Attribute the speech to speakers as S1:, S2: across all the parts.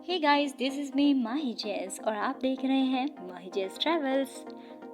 S1: Hey guys, this is me Mahi जैस और आप देख रहे हैं माही जैस ट्रैवल्स।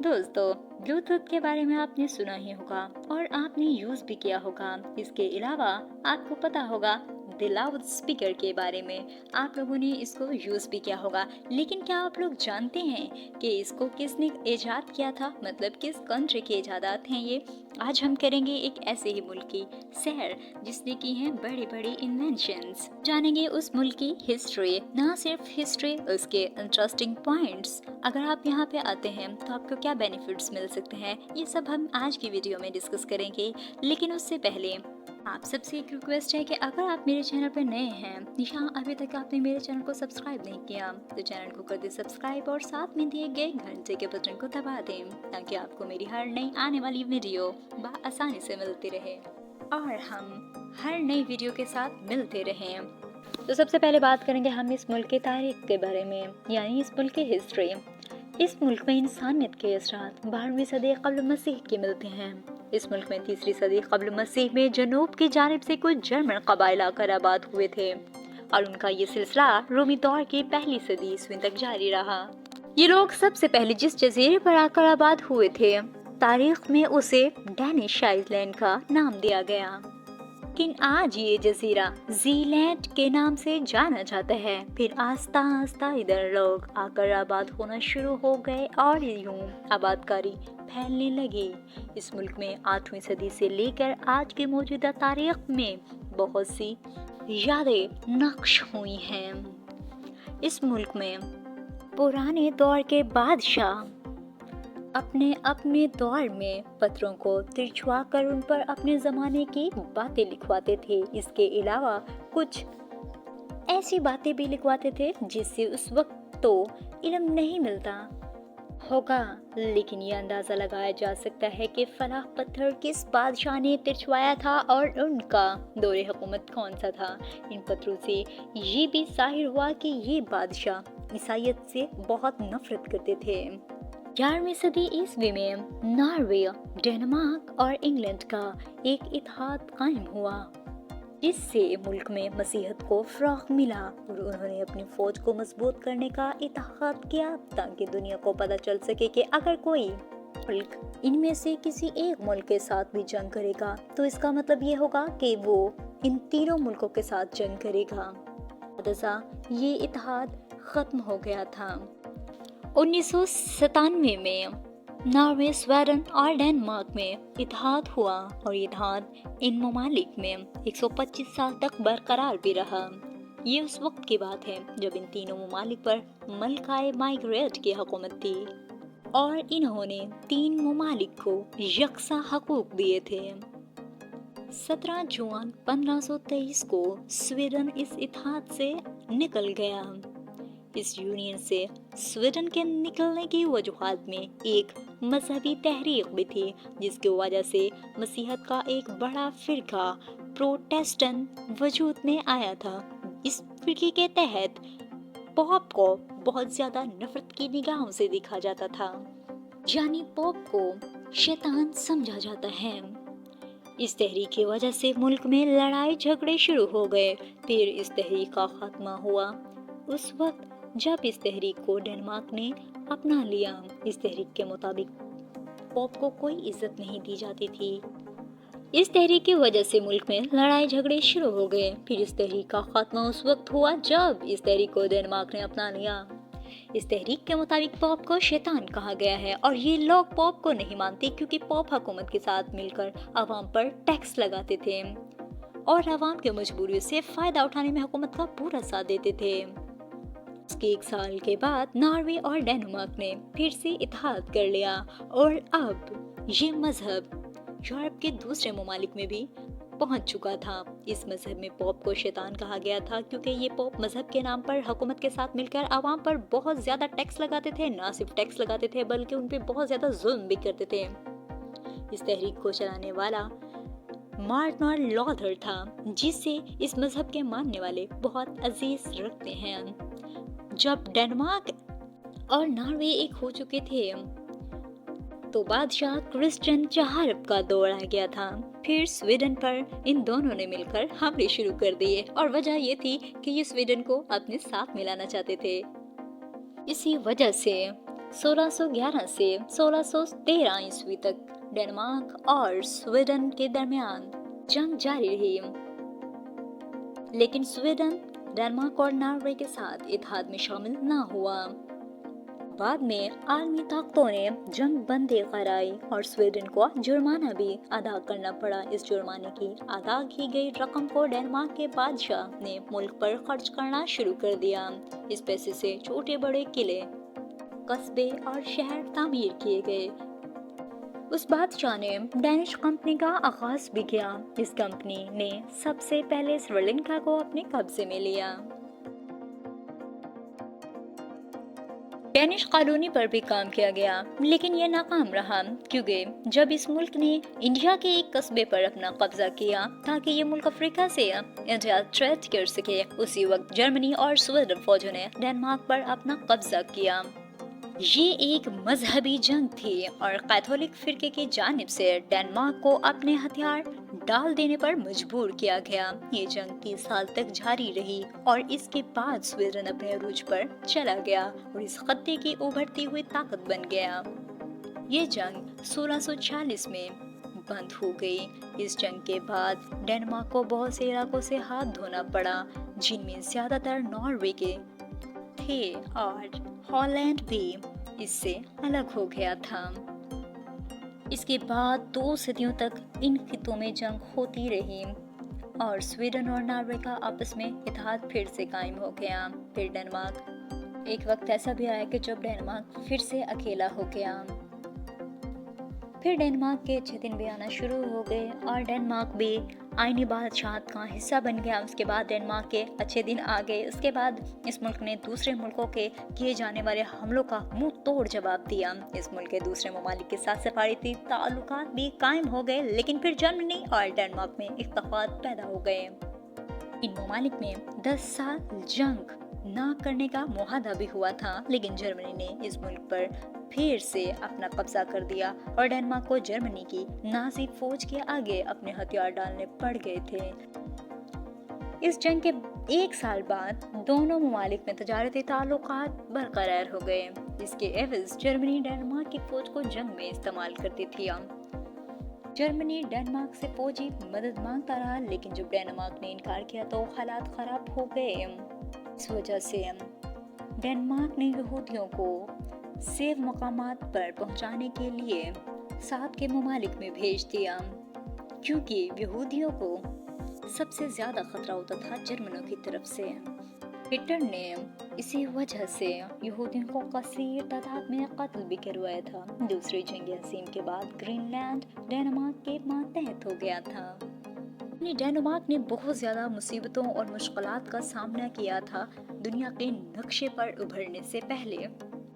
S1: दोस्तों, ब्लूटूथ के बारे में आपने सुना ही होगा और आपने यूज़ भी किया होगा। इसके अलावा आपको पता होगा द लाउड स्पीकर के बारे में, आप लोगों ने इसको यूज़ भी किया होगा। लेकिन क्या आप लोग जानते हैं कि इसको किसने इजाद किया था, मतलब किस कंट्री के इजादात हैं ये? आज हम करेंगे एक ऐसे ही मुल्क की सैर जिसने की हैं बड़ी बड़ी इन्वेंशंस। जानेंगे उस मुल्क की हिस्ट्री, ना सिर्फ हिस्ट्री, उसके इंटरेस्टिंग पॉइंट्स। अगर आप यहाँ पे आते हैं तो आपको क्या बेनिफिट्स मिल सकते हैं, ये सब हम आज की वीडियो में डिस्कस करेंगे। लेकिन उससे पहले आप सबसे एक रिक्वेस्ट है कि अगर आप मेरे चैनल पर नए हैं या अभी तक आपने मेरे चैनल को सब्सक्राइब नहीं किया तो चैनल को कर दे सब्सक्राइब और साथ में दिए गए घंटे के बटन को दबा दें ताकि आपको मेरी हर नई आने वाली वीडियो आसानी से मिलती रहे और हम हर नई वीडियो के साथ मिलते रहें। तो सबसे पहले बात करेंगे हम इस मुल्क की तारीख के बारे में, यानी इस मुल्क की हिस्ट्री। इस मुल्क में इंसानियत के असरात 12वीं सदी क़ब्ल मसीह के मिलते हैं। इस मुल्क में 3री सदी क़ब्ल मसीह में जनूब की जानिब से कुछ जर्मन कबाइल आकर आबाद हुए थे और उनका ये सिलसिला रोमी दौर की पहली सदी ईस्वी तक जारी रहा। ये लोग सबसे पहले जिस जजीरे पर आकर आबाद हुए थे, तारीख में उसे डैनिश आइलैंड का नाम दिया गया, लेकिन आज ये जजीरा जीलैंड के नाम से जाना जाता है। फिर आस्ता आस्ता इधर लोग आकर आबाद होना शुरू हो गए और यूं आबादकारी फैलने लगी। इस मुल्क में 8वीं सदी से लेकर आज की मौजूदा तारीख में बहुत सी यादें नक्श हुई हैं। इस मुल्क में पुराने दौर के बादशाह अपने अपने दौर में पत्थरों को तिरछुआ कर उन पर अपने ज़माने की बातें लिखवाते थे। इसके अलावा कुछ ऐसी बातें भी लिखवाते थे जिससे उस वक्त तो इल्म नहीं मिलता होगा, लेकिन ये अंदाज़ा लगाया जा सकता है कि फलाह पत्थर किस बादशाह ने तिरछवाया था और उनका दौरे हुकूमत कौन सा था। इन पत्थरों से ये भी ज़ाहिर हुआ कि ये बादशाह ईसाइयत से बहुत नफरत करते थे। 11वीं सदी ईस्वी में नॉर्वे, डेनमार्क और इंग्लैंड का एक इत्तेहाद कायम हुआ जिससे मुल्क में मसीहत को फ़रोग़ मिला और उन्होंने अपनी फ़ौज को मजबूत करने का इत्तेहाद किया ताकि दुनिया को पता चल सके कि अगर कोई मुल्क इनमें से किसी एक मुल्क के साथ भी जंग करेगा तो इसका मतलब ये होगा कि वो इन तीनों मुल्कों के साथ जंग करेगा। ये इत्तेहाद ख़त्म हो गया था। 1997 में नॉर्वे, स्वीडन और डेनमार्क में इत्तेहाद हुआ और ये इत्तेहाद इन ममालिक में 125 साल तक बरकरार भी रहा। ये उस वक्त की बात है जब इन तीनों ममालिक पर मलकाए माइग्रेट की हुकूमत थी और इन्होंने 3 ममालिक को यकसा हकूक दिए थे। 17 जून 1523 को स्वीडन इस इत्तेहाद से निकल गया। इस यूनियन से स्वीडन के निकलने की वजूहात में एक मजहबी तहरीक भी थी जिसकी वजह से मसीहत का एक बड़ा फिरका प्रोटेस्टेंट वजूद में आया था। इस फिरके के तहत पोप को बहुत ज़्यादा नफरत की निगाहों से देखा जाता था, यानी पोप को शैतान समझा जाता है। इस तहरीक की वजह से मुल्क में लड़ाई झगड़े शुरू हो गए। फिर इस तहरीक का खात्मा हुआ उस वक्त जब इस तहरीक को डेनमार्क ने अपना लिया। इस तहरीक के मुताबिक पोप को कोई इज्जत नहीं दी जाती थी। इस तहरीक की वजह से मुल्क में लड़ाई झगड़े शुरू हो गए। फिर इस तहरीक का खात्मा उस वक्त हुआ जब इस तहरीक को डेनमार्क ने अपना लिया। इस तहरीक के मुताबिक पोप को शैतान कहा गया है और ये लोग पोप को नहीं मानते क्योंकि पोप हुकूमत के साथ मिलकर अवाम पर टैक्स लगाते थे और अवाम की मजबूरियों से फ़ायदा उठाने में हुकूमत का पूरा साथ देते थे। उसके 1 साल के बाद नॉर्वे और डेनमार्क ने फिर से इत्तेहाद कर लिया और अब ये मजहब यूरोप के दूसरे ममालिक में भी पहुंच चुका था। इस मजहब में पोप को शैतान कहा गया था क्योंकि ये पोप मजहब के नाम पर हुकूमत के साथ मिलकर आवाम पर बहुत ज़्यादा टैक्स लगाते थे। ना सिर्फ टैक्स लगाते थे बल्कि उन पर बहुत ज़्यादा जुल्म भी करते थे। इस तहरीक को चलाने वाला मार्टिन लूथर था जिससे इस मजहब के मानने वाले बहुत अजीज रखते हैं। जब डेनमार्क और नॉर्वे एक हो चुके थे तो बादशाह क्रिश्चियन चाहरब का दौर आ गया था। फिर स्वीडन पर इन दोनों ने मिलकर हमले शुरू कर दिए और वजह ये थी कि ये स्वीडन को अपने साथ मिलाना चाहते थे। इसी वजह से 1611 से 1613 ईस्वी तक डेनमार्क और स्वीडन के दरमियान जंग जारी रही, लेकिन स्वीडन डेनमार्क और नॉर्वे के साथ इत्तेहाद में शामिल न हुआ। बाद में आलमी ताकतों ने जंग बंदी कराई और स्वीडन को जुर्माना भी अदा करना पड़ा। इस जुर्माने की अदा की गई रकम को डेनमार्क के बादशाह ने मुल्क पर खर्च करना शुरू कर दिया। इस पैसे से छोटे बड़े किले, कस्बे और शहर तामीर किए गए। उस बादशाह ने डेनिश कंपनी का आगाज भी किया। इस कंपनी ने सबसे पहले श्रीलंका को अपने कब्जे में लिया। डेनिश कॉलोनी पर भी काम किया गया, लेकिन यह नाकाम रहा, क्योंकि जब इस मुल्क ने इंडिया के एक कस्बे पर अपना कब्जा किया ताकि ये मुल्क अफ्रीका से इंडिया ट्रेड कर सके, उसी वक्त जर्मनी और स्वीडन फौजों ने डेनमार्क पर अपना कब्जा किया। ये एक मजहबी जंग थी और कैथोलिक फिरके की जानिब से डेनमार्क को अपने हथियार डाल देने पर मजबूर किया गया। ये जंग 30 साल तक जारी रही और इसके बाद स्वीडन अपने अरूज पर चला गया और इस खत्ते की उभरती हुई ताकत बन गया। ये जंग 1646 में बंद हो गई। इस जंग के बाद डेनमार्क को बहुत से इलाकों से हाथ धोना पड़ा, जिनमें ज्यादातर नॉर्वे के थे और हॉलैंड भी इससे अलग हो गया था। इसके बाद 2 सदियों तक इन खित्तों में जंग होती रही और स्वीडन और नॉर्वे का आपस में इत्तेहाद फिर से कायम हो गया। फिर डेनमार्क, एक वक्त ऐसा भी आया कि जब डेनमार्क फिर से अकेला हो गया। फिर डेनमार्क के अच्छे दिन भी आना शुरू हो गए और डेनमार्क भी आईनी बादशाहत का हिस्सा बन गया। उसके बाद डेनमार्क के अच्छे दिन आ गए। उसके बाद इस मुल्क ने दूसरे मुल्कों के किए जाने वाले हमलों का मुंह तोड़ जवाब दिया। इस मुल्क के दूसरे ममालिक के साथ सफारती ताल्लुकात भी कायम हो गए, लेकिन फिर जर्मनी और डेनमार्क में इख्तिलाफात पैदा हो गए। इन ममालिक में 10 साल जंग ना करने का मुआहदा भी हुआ था, लेकिन जर्मनी ने इस मुल्क पर फिर से अपना कब्जा कर दिया और डेनमार्क को जर्मनी की नाजी फौज के आगे अपने हथियार डालने पड़ गए थे। इस जंग के 1 साल बाद दोनों ममालिक में तजारती ताल्लुकात बरकरार हो गए। इसके एवज जर्मनी डेनमार्क की फौज को जंग में इस्तेमाल करती थी। जर्मनी डेनमार्क से फौजी मदद मांगता रहा, लेकिन जब डेनमार्क ने इनकार किया तो हालात खराब हो गए। इस वजह से डेनमार्क ने यहूदियों को सेफ मकामात पर पहुंचाने के लिए साथ के ममालिक में भेज दिया, क्योंकि यहूदियों को सबसे ज्यादा खतरा होता था जर्मनों की तरफ से। हिटलर ने इसी वजह से यहूदियों को कसीर तादाद में कत्ल भी करवाया था। दूसरी जंग अजीम के बाद ग्रीनलैंड डेनमार्क के मातहत हो गया था। डेनमार्क ने बहुत ज्यादा मुसीबतों और मुश्किलात का सामना किया था दुनिया के नक्शे पर उभरने से पहले।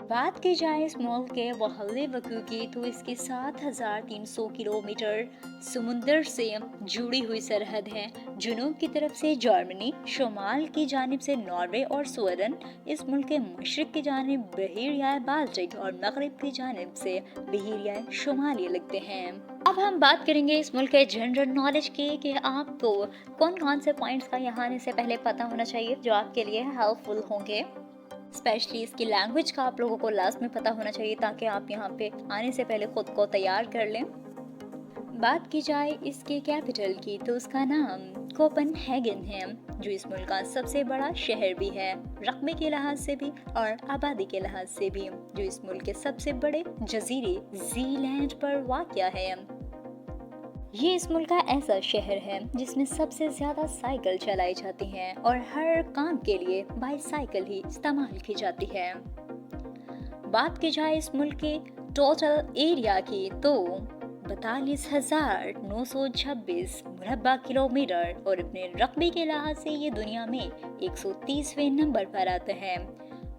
S1: बात की जाए इस मुल्क के वहले वकू की, तो इसकी 7300 किलोमीटर समुंदर से जुड़ी हुई सरहद है। जुनूब की तरफ से जर्मनी, शुमाल की जानिब से नॉर्वे और स्वीडन, इस मुल्क के मशरक की जानिब बहरिया बाल्टिक और मगरिब की जानिब से बहरिया शुमाली लगते हैं। अब हम बात करेंगे इस मुल्क के जनरल नॉलेज की कि आपको कौन कौन से पॉइंट्स का यहाँ आने से पहले पता होना चाहिए जो आपके लिए हेल्पफुल होंगे। स्पेशली इसकी लैंग्वेज का आप लोगों को लास्ट में पता होना चाहिए ताकि आप यहाँ पे आने से पहले खुद को तैयार कर लें। बात की जाए इसके कैपिटल की, तो उसका नाम कोपेनहेगन है, जो इस मुल्क का सबसे बड़ा शहर भी है, रकबे के लिहाज से भी और आबादी के लिहाज से भी, जो इस मुल्क के सबसे बड़े जजीरे ज़ीलैंड पर वाक़या है। ये इस मुल्क का ऐसा शहर है जिसमें सबसे ज्यादा साइकिल चलाई जाती हैं और हर काम के लिए बाईसाइकिल ही इस्तेमाल की जाती है। बात की जाए इस मुल्क के टोटल एरिया की, तो 42,926 मुरब्बा किलोमीटर और अपने रकबे के लिहाज से ये दुनिया में 130वें नंबर पर आता है।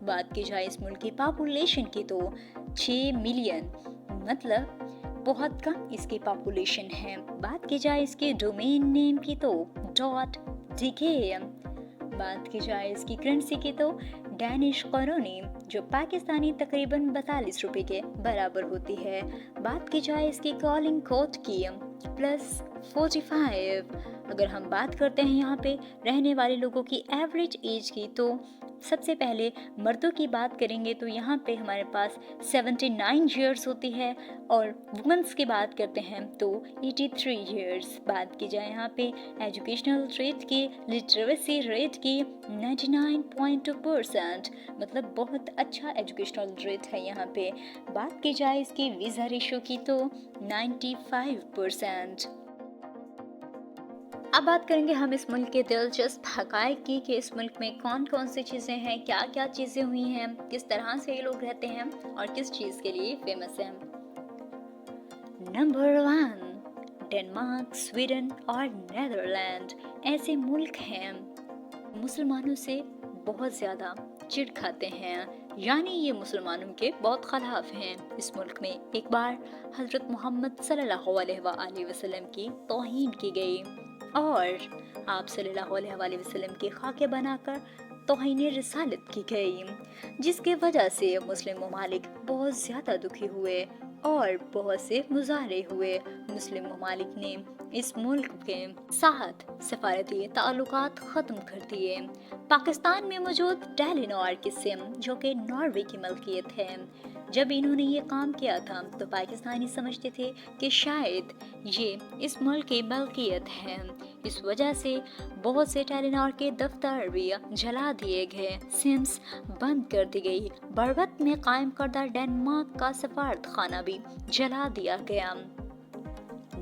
S1: बात की जाए इस मुल्क की पॉपुलेशन की, तो 6 मिलियन, मतलब बहुत कम इसकी पॉपुलेशन है। बात की जाए इसके डोमेन नेम की, तो .dk। बात की जाए इसकी करेंसी की, तो डैनिश करोनी जो पाकिस्तानी तकरीबन 42 रुपए के बराबर होती है। बात की जाए इसकी कॉलिंग कोड की +45। अगर हम बात करते हैं यहाँ पे रहने वाले लोगों की एवरेज एज की, तो सबसे पहले मर्दों की बात करेंगे तो यहाँ पे हमारे पास 79 ईयर्स होती है, और वुमेंस की बात करते हैं तो 83 ईयर्स। बात की जाए यहाँ पे एजुकेशनल रेट की, लिटरेसी रेट की 99.2%, मतलब बहुत अच्छा एजुकेशनल रेट है यहाँ पे। बात की जाए इसकी वीज़ा रेशो की तो 95%। अब बात करेंगे हम इस मुल्क के दिलचस्प हक़ाइक़ की कि इस मुल्क में कौन कौन सी चीज़ें हैं, क्या क्या चीज़ें हुई हैं, किस तरह से ये लोग रहते हैं और किस चीज़ के लिए फेमस हैं। नंबर 1, डेनमार्क, स्वीडन और नेदरलैंड ऐसे मुल्क हैं मुसलमानों से बहुत ज़्यादा चिढ़ खाते हैं, यानी ये मुसलमानों के बहुत खिलाफ हैं। इस मुल्क में एक बार हज़रत मोहम्मद सल्लल्लाहु अलैहि वसल्लम की तौहीन की गई और आप सल्लल्लाहु अलैहि वसल्लम के खाके बनाकर तौहीन रिसालत की गई, जिसके वजह से मुस्लिम ममालिक बहुत ज़्यादा दुखी हुए और बहुत से मुजाहरे हुए। मुस्लिम ममालिक ने इस मुल्क के साथ सफारती ताल्लुकात ख़त्म कर दिए। पाकिस्तान में मौजूद टेलीनॉर की सिम, जो कि नॉर्वे की मलकियत है, जब इन्होंने ये काम किया था तो पाकिस्तानी समझते थे कि शायद ये इस मुल्क की मलकियत है। इस वजह से बहुत से टेलीनॉर के दफ्तर भी जला दिए गए, सिम्स बंद कर दी गई। बरगत में कायम करदा डेनमार्क का सफारत खाना भी जला दिया गया।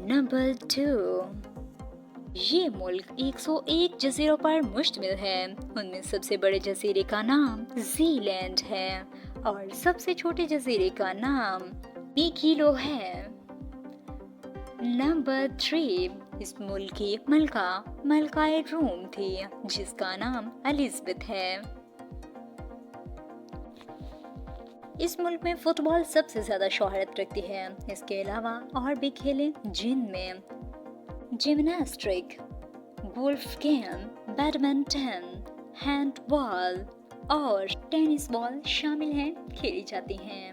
S1: नंबर 2, ये मुल्क 101 जजीरों पर मुश्तमिल है। उनमें सबसे बड़े जजीरे का नाम ज़ीलैंड है और सबसे छोटे जजीरे का नाम मीकिलो है। नंबर 3, इस मुल्क की मलकाए रूम थी, जिसका नाम एलिज़ाबेथ है। इस मुल्क में फुटबॉल सबसे ज़्यादा शोहरत रखती है। इसके अलावा और भी खेलें जिनमें gymnastic, golf game, badminton, handball और टेनिस बॉल शामिल हैं, खेली जाती हैं।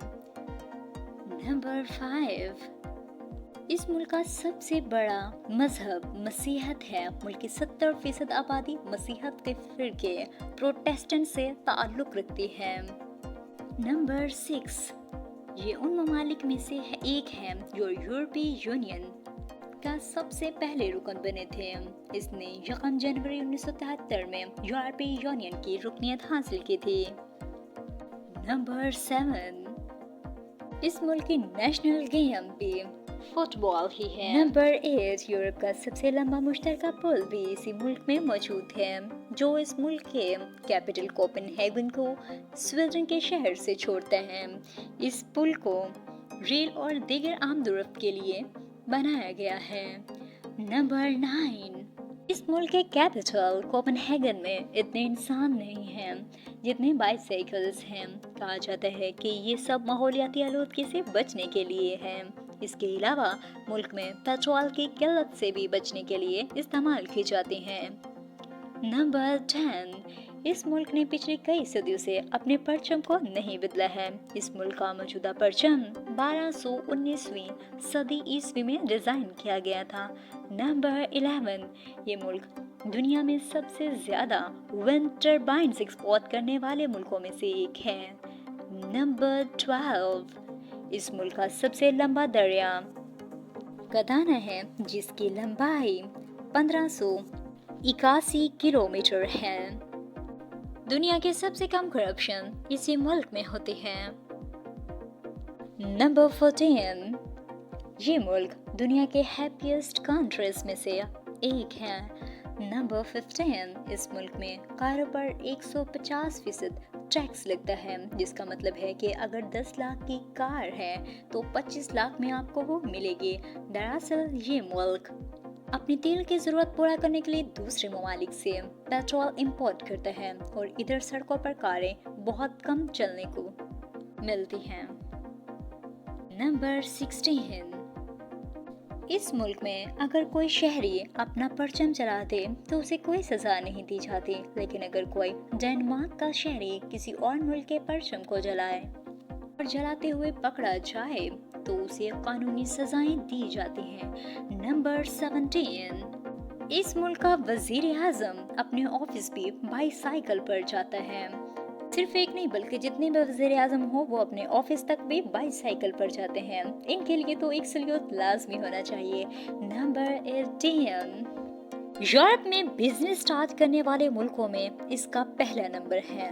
S1: नंबर 5, इस मुल्क का सबसे बड़ा मजहब मसीहत है। मुल्क की 70% आबादी मसीहत के फिरके प्रोटेस्टेंट से ताल्लुक़ रखती है। नंबर 6, ये उन ममालिक में से एक है जो यूरोपीय यूनियन का सबसे पहले रुकन बने थे। इसने 1 जनवरी 1973 में यूरोपीय यूनियन की रुकनियत हासिल की थी। नंबर 7, इस मुल्क की नेशनल गेम भी फुटबॉल ही है। नंबर 8, यूरोप का सबसे लंबा मुश्तरका पुल भी इसी मुल्क में मौजूद है, जो इस मुल्क के कैपिटल कोपेनहेगन को स्वीडन के शहर से छोड़ता है। इस पुल को रेल और दीगर आमदोरफ्त के लिए बनाया गया है। नंबर 9, इस मुल्क के कैपिटल कोपेनहेगन में इतने इंसान नहीं हैं जितने बाइसाइकिल्स हैं। कहा जाता है कि ये सब माहौलियाती आलूदगी से बचने के लिए है। इसके अलावा मुल्क में पेट्रोल की किल्लत से भी बचने के लिए इस्तेमाल की जाती हैं। नंबर 10, इस मुल्क ने पिछले कई सदियों से अपने परचम को नहीं बदला है। इस मुल्क का मौजूदा परचम 1219वीं सदी ईस्वी में डिज़ाइन किया गया था। नंबर 11, ये मुल्क दुनिया में सबसे ज़्यादा विंड टर्बाइन्स एक्सपोर्ट करने वाले मुल्कों में से एक है। नंबर 12, इस मुल्क का सबसे लंबा दरिया गदाना है, जिसकी लंबाई 1581 किलोमीटर है। दुनिया के सबसे कम करप्शन इसी मुल्क में होती है। नंबर 14, ये मुल्क दुनिया के हैप्पीएस्ट कंट्रीज में से एक है। नंबर 15, इस मुल्क में कारों पर 150% टैक्स लगता है, जिसका मतलब है कि अगर 10 लाख की कार है तो 25 लाख में आपको वो मिलेगी। दरअसल ये मुल्क अपनी तेल की ज़रूरत पूरा करने के लिए दूसरे ममालिक से पेट्रोल इंपोर्ट करता है और इधर सड़कों पर कारें बहुत कम चलने को मिलती हैं। नंबर 16, इस मुल्क में अगर कोई शहरी अपना परचम जला दे तो उसे कोई सजा नहीं दी जाती, लेकिन अगर कोई डेनमार्क का शहरी किसी और मुल्क के परचम को जलाए और जलाते हुए पकड़ा जाए तो उसे कानूनी सजाएं दी जाती हैं। नंबर 17, इस मुल्क का वजीर आजम अपने ऑफिस भी बाईसाइकिल पर जाता है। सिर्फ एक नहीं बल्कि जितने भी वज़ीर आज़म हो वो अपने ऑफिस तक भी बाईसाइकिल पर जाते हैं। इनके लिए तो एक सल्यूट लाजमी होना चाहिए। नंबर 18, यूरोप में बिजनेस स्टार्ट करने वाले मुल्कों में इसका पहला नंबर है।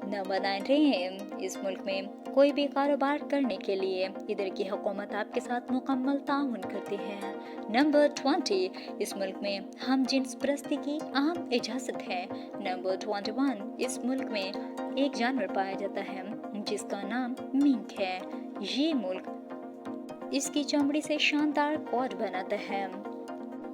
S1: नंबर 19, इस मुल्क में कोई भी कारोबार करने के लिए इधर की हुकूमत आपके साथ मुकम्मल ताउन करती है। नंबर 20, इस मुल्क में हम जिन्स परस्ती की आम इजाज़त है। नंबर 21, इस मुल्क में एक जानवर पाया जाता है जिसका नाम मिंक है। ये मुल्क इसकी चमड़ी से शानदार कोट बनाता है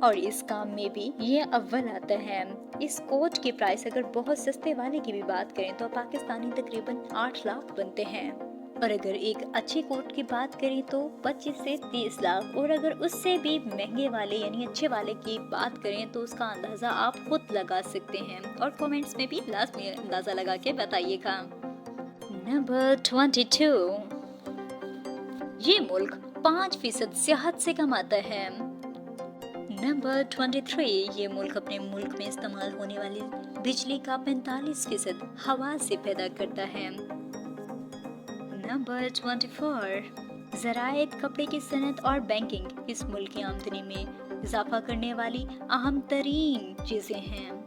S1: और इस काम में भी ये अव्वल आता है। इस कोट की प्राइस अगर बहुत सस्ते वाले की भी बात करें तो पाकिस्तानी तकरीबन 8 लाख बनते हैं, और अगर एक अच्छे कोट की बात करें तो 25 से 30 लाख, और अगर उससे भी महंगे वाले यानी अच्छे वाले की बात करें तो उसका अंदाज़ा आप खुद लगा सकते हैं, और कमेंट्स में भी लाजमी अंदाज़ा लगा के बताइएगा। नंबर 22, ये मुल्क 5% सेहत से कमाता है। नंबर 23, ये मुल्क अपने मुल्क में इस्तेमाल होने वाली बिजली का 45% हवा से पैदा करता है। नंबर 24, ज़राएत, कपड़े की सनत और बैंकिंग इस मुल्क की आमदनी में इजाफा करने वाली अहम तरीन चीज़ें हैं।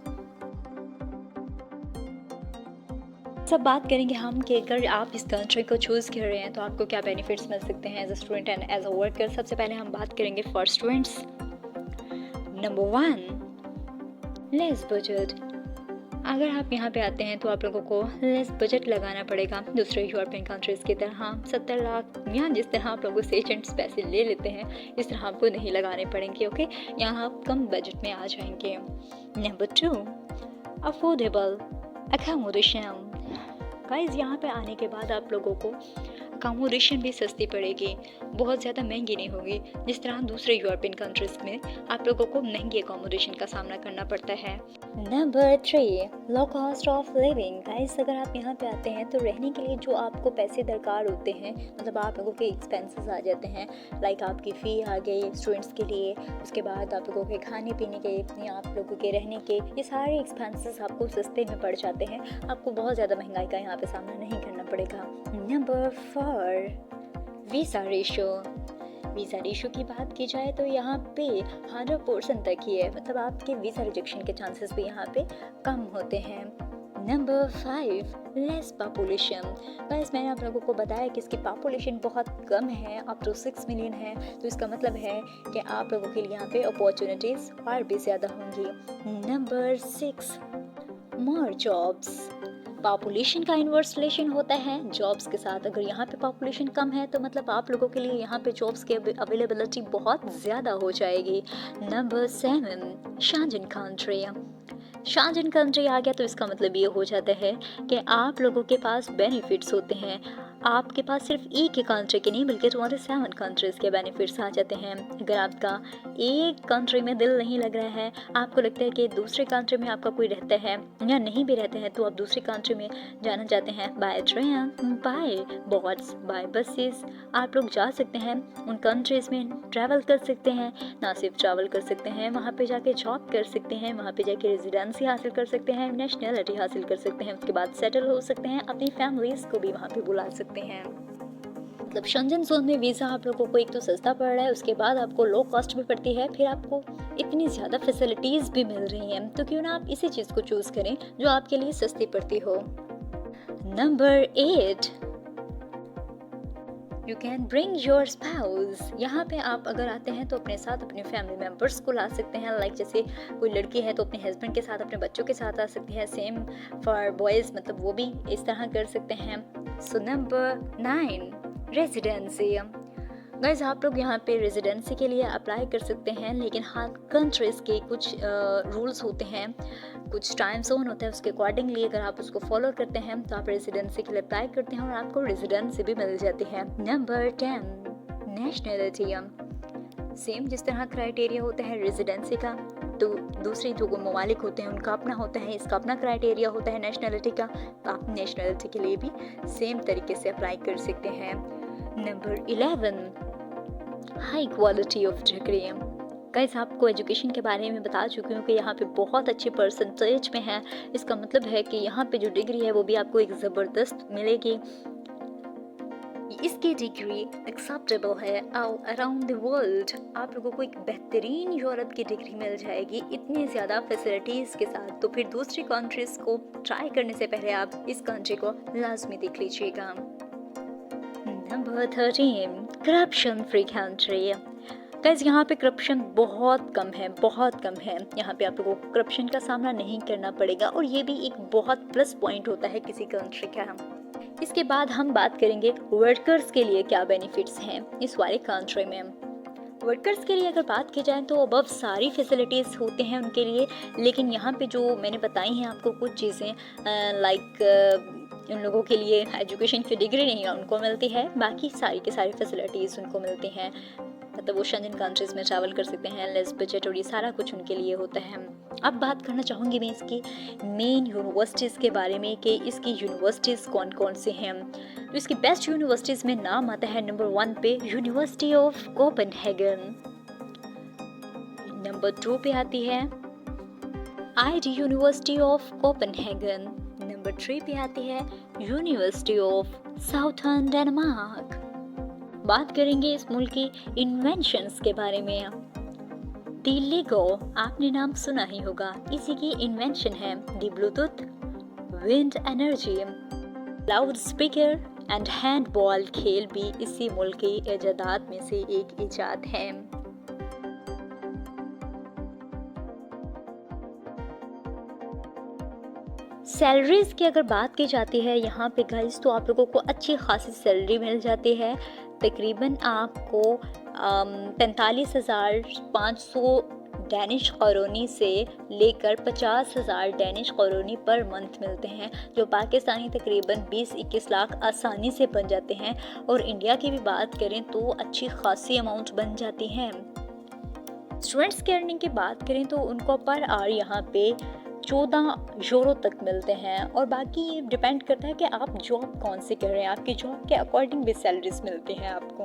S1: सब बात करेंगे हम कि अगर आप इस कंट्री को चूज़ कर रहे हैं तो आपको क्या बेनिफिट्स मिल सकते हैं as a student and as a worker. सबसे पहले हम बात करेंगे for students. Number 1, less budget. अगर आप यहाँ पे आते हैं तो आप लोगों को लेस बजट लगाना पड़ेगा दूसरे यूरोपियन कंट्रीज़ की तरह। 70 लाख यहाँ जिस तरह आप लोगों से एजेंट्स पैसे ले लेते हैं इस तरह आपको नहीं लगाने पड़ेंगे। ओके, यहाँ आप कम बजट में आ जाएंगे। Number 2, affordable accommodation. गाइस, यहाँ पे आने के बाद आप लोगों को अकोमोडेशन भी सस्ती पड़ेगी, बहुत ज़्यादा महंगी नहीं होगी जिस तरह दूसरे यूरोपियन कंट्रीज़ में आप लोगों को महंगी अकोमोडेशन का सामना करना पड़ता है। Number 3, low cost of living. Guys, अगर आप यहाँ पे आते हैं तो रहने के लिए जो आपको पैसे दरकार होते हैं, मतलब आप लोगों के एक्सपेंसेस आ जाते हैं, लाइक आपकी फ़ी आ गई स्टूडेंट्स के लिए, उसके बाद आप लोगों के खाने पीने के, आप लोगों के रहने के, ये सारे एक्सपेंसेस आपको सस्ते में पड़ जाते हैं। आपको बहुत ज़्यादा महंगाई का यहाँ पे सामना नहीं करना पड़ेगा। Number 4, visa ratio. Visa ratio की बात की जाए तो यहाँ पे 100% तक ही है, मतलब आपके वीज़ा रिजेक्शन के चांसेस भी यहाँ पे कम होते हैं। Number 5, less population. बस मैंने आप लोगों को बताया कि इसकी पॉपुलेशन बहुत कम है, अप टू 6 मिलियन है, तो इसका मतलब है कि आप लोगों के लिए यहाँ पे अपॉर्चुनिटीज़ और भी ज़्यादा होंगी। Number 6, more jobs. पॉपुलेशन का इन्वर्स रिलेशन होता है जॉब्स के साथ। अगर यहाँ पे पॉपुलेशन कम है तो मतलब आप लोगों के लिए यहाँ पे जॉब्स की अवेलेबिलिटी बहुत ज़्यादा हो जाएगी। Number 7, Schengen country. Schengen country आ गया तो इसका मतलब ये हो जाता है कि आप लोगों के पास बेनिफिट्स होते हैं। आपके पास सिर्फ एक ही कंट्री के नहीं बल्कि 27 कंट्रीज़ के बेनिफिट्स आ जाते हैं। अगर आपका एक कंट्री में दिल नहीं लग रहा है, आपको लगता है कि दूसरे कंट्री में आपका कोई रहता है या नहीं भी रहते हैं, तो आप दूसरी कंट्री में जाना चाहते हैं, by train, by boats, by buses आप लोग जा सकते हैं, उन कंट्रीज़ में ट्रैवल कर सकते हैं। ना सिर्फ ट्रैवल कर सकते हैं, वहाँ पे जाके जॉब कर सकते हैं, वहाँ पे जाके रेजिडेंसी हासिल कर सकते हैं, नेशनलिटी हासिल कर सकते हैं, उसके बाद सेटल हो सकते हैं, अपनी फैमिलीज़ को भी वहाँ पे बुला सकते हैं। मतलब शंजन जोन में वीज़ा आप लोगों को एक तो सस्ता पड़ रहा है, उसके बाद आपको लो कॉस्ट भी पड़ती है, फिर आपको इतनी ज़्यादा फैसिलिटीज़ भी मिल रही हैं, तो क्यों ना आप इसी चीज़ को चूज़ करें जो आपके लिए सस्ती पड़ती हो। Number 8, you can bring your spouse. यहाँ पे आप अगर आते हैं तो अपने साथ अपने फैमिली मेम्बर्स को ला सकते हैं, लाइक जैसे कोई लड़की है तो अपने हस्बैंड के साथ अपने बच्चों के साथ आ सकती है। सेम फॉर बॉयज़, मतलब वो भी इस तरह कर सकते हैं। So number 9, residency. गाइस, आप लोग यहाँ पे रेजिडेंसी के लिए अप्लाई कर सकते हैं, लेकिन हाँ कंट्रीज़ के कुछ रूल्स होते हैं, कुछ टाइम जोन होता है, उसके अकॉर्डिंगली अगर आप उसको फॉलो करते हैं तो आप रेजिडेंसी के लिए अप्लाई करते हैं और आपको रेजिडेंसी भी मिल जाती है। Number 10, nationality. सेम जिस तरह क्राइटेरिया होता है रेजिडेंसी का, तो दूसरे जो ममालिक होते हैं उनका अपना होता है, इसका अपना क्राइटेरिया होता है नेशनलिटी का, तो आप नेशनलिटी के लिए भी सेम तरीके से अप्लाई कर सकते हैं। Number 11, high quality of degree. Guys आपको एजुकेशन के बारे में बता चुकी हूँ कि यहाँ पे बहुत अच्छे परसेंटेज में है। इसका मतलब है कि यहाँ पे जो डिग्री है वो भी आपको एक ज़बरदस्त मिलेगी। इसकी डिग्री एक्सेप्टेबल है अराउंड द वर्ल्ड। आप लोगों को एक बेहतरीन यूरोप की डिग्री मिल जाएगी इतनी ज़्यादा फैसिलिटीज़ के साथ। तो फिर दूसरी कंट्रीज़ को ट्राई करने से पहले आप इस कंट्री को लाजमी देख लीजिएगा। Number 13, corruption free country. Guys यहाँ पे करप्शन बहुत कम है, बहुत कम है। यहाँ पे आप लोगों को करप्शन का सामना नहीं करना पड़ेगा और ये भी एक बहुत प्लस पॉइंट होता है किसी कंट्री का। इसके बाद हम बात करेंगे वर्कर्स के लिए क्या बेनिफिट्स हैं इस वाले कंट्री में। वर्कर्स के लिए अगर बात की जाए तो अबव सारी फैसिलिटीज़ होते हैं उनके लिए, लेकिन यहाँ पे जो मैंने बताई हैं आपको कुछ चीज़ें लाइक उन लोगों के लिए एजुकेशन की डिग्री नहीं है उनको मिलती है, बाकी सारी की सारी फैसिलिटीज़ उनको मिलती हैं। मतलब वो शेंजन कंट्रीज़ में ट्रैवल कर सकते हैं, लेस बजट, और ये सारा कुछ उनके लिए होता है। अब बात करना चाहूँगी मैं इसकी मेन यूनिवर्सिटीज़ के बारे में कि इसकी यूनिवर्सिटीज़ कौन कौन से हैं। तो इसकी बेस्ट यूनिवर्सिटीज़ में नाम आता है नंबर 1 पे यूनिवर्सिटी ऑफ कोपेनहेगन, नंबर 2 पे आती है ID university of Copenhagen, number 3 पे आती है यूनिवर्सिटी ऑफ साउथर्न डेनमार्क। बात करेंगे इस मुल्क की इन्वेंशंस के बारे में। दी लेगो आपने नाम सुना ही होगा, इसी की इन्वेंशन है the Bluetooth, wind energy, loud speaker and handball खेल भी इसी मुल्क की इजादात में से एक इजाद है। सैलरीज की अगर बात की जाती है यहाँ पे गाइस, तो आप लोगों को अच्छी खासी सैलरी मिल जाती है। तकरीबन आपको 45,500 डैनिश करोनी से लेकर 50,000 डैनिश करोनी पर मंथ मिलते हैं, जो पाकिस्तानी तकरीबन 20-21 लाख आसानी से बन जाते हैं। और इंडिया की भी बात करें तो अच्छी खासी अमाउंट बन जाती हैं। स्टूडेंट्स की अर्निंग की बात करें तो उनको पर आवर यहाँ पे 14 यूरो तक मिलते हैं, और बाकी ये डिपेंड करता है कि आप जॉब कौन सी कर रहे हैं, आपकी जॉब के अकॉर्डिंग भी सैलरीज मिलती हैं आपको।